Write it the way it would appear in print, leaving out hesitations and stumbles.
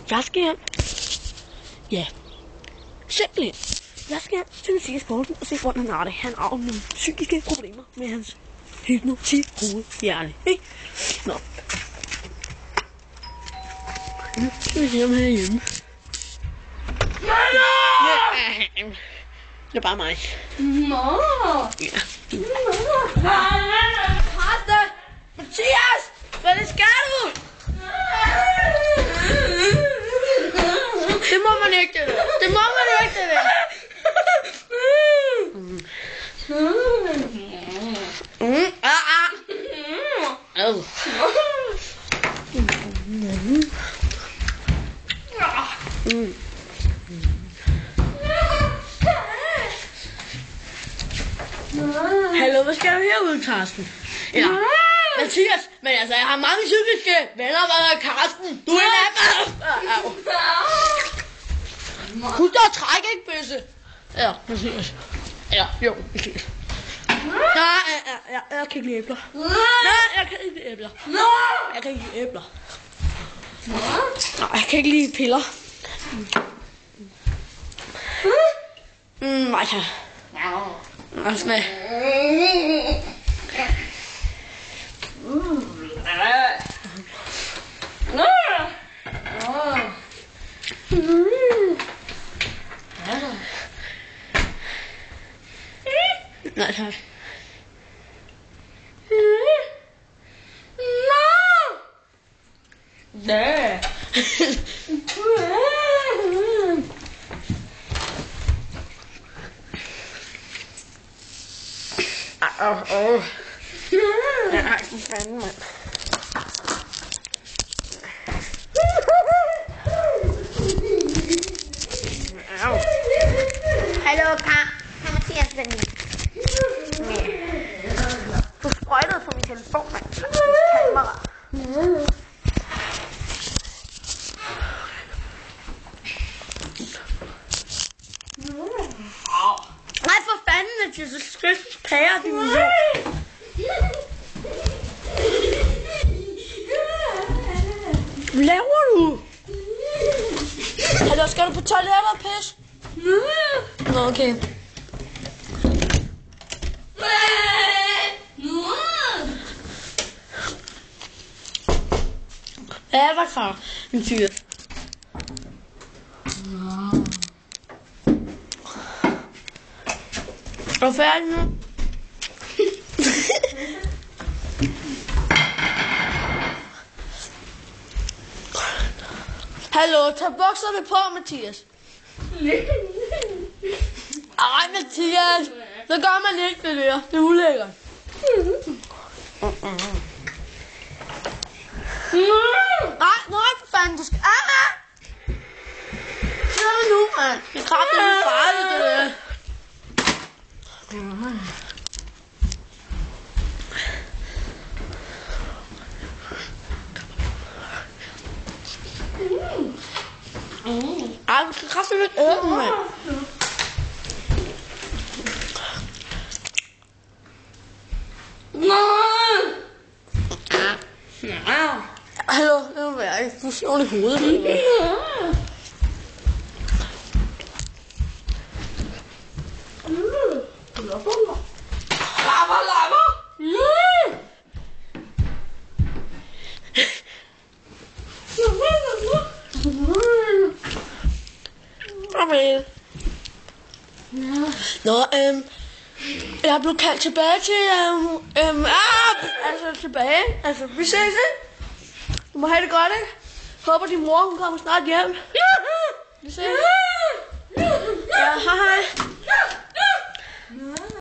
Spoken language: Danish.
Jeg skal hjem. Ja. Simpelthen. Jeg skal hjem til Mathias Poulsen og se, hvordan han har det. Han har nogle psykiske problemer med hans hypnotik-hovedhjerne. Ikke? Nå. Nu skal vi se, om han er hjemme. Det er bare mig. Mor! Ja. Karsten! Mathias! Hvad skal du? Det må man ikke, det der. Det må man ikke, det der. Hallo, hvad skal du herude, Karsten? Ja. Mathias, men altså, jeg har mange psykiske venner, hvad der er Karsten. Du er en af dem. Husk dig at trække, ikke, Bøsse? Ja, Mathias. Ja, jo, Mathias. Nej, jeg kan ikke lide æbler. Nej, jeg kan ikke lide æbler. Jeg kan ikke lide æbler. Nej, jeg kan ikke lide piller. Nej, tak. Og smag. Nej, tak. Nej. Nej, for fanden, mand. Hallo, Mathias, ven. Du sprøjtede på min telefon, mand. Kamera. Nej, for fanden, at Jesus Kristus pærer din musik. Hvad laver du? Hallo, skal du på toilettet og pisse? Nå, okay. Hvad er der, Kar? En fyr. Er du færdig nu? Hallo, tag bukserne på, Mathias. Ej, Mathias. Så gør man ikke det der. Det er ulækkert. Nej, for fanden, du skal... Hvad nu, mand? Det er kraftigt farligt, det der. Ej, du skal kraftigt lidt æde den, mand. Hallo, det må være ikke. Du slår i hovedet. Nå, jeg blev kaldt tilbage til, vi ses, ikke? Du må have det godt, ikke? Håber din mor, hun kommer snart hjem. Vi ses. Ja, hej.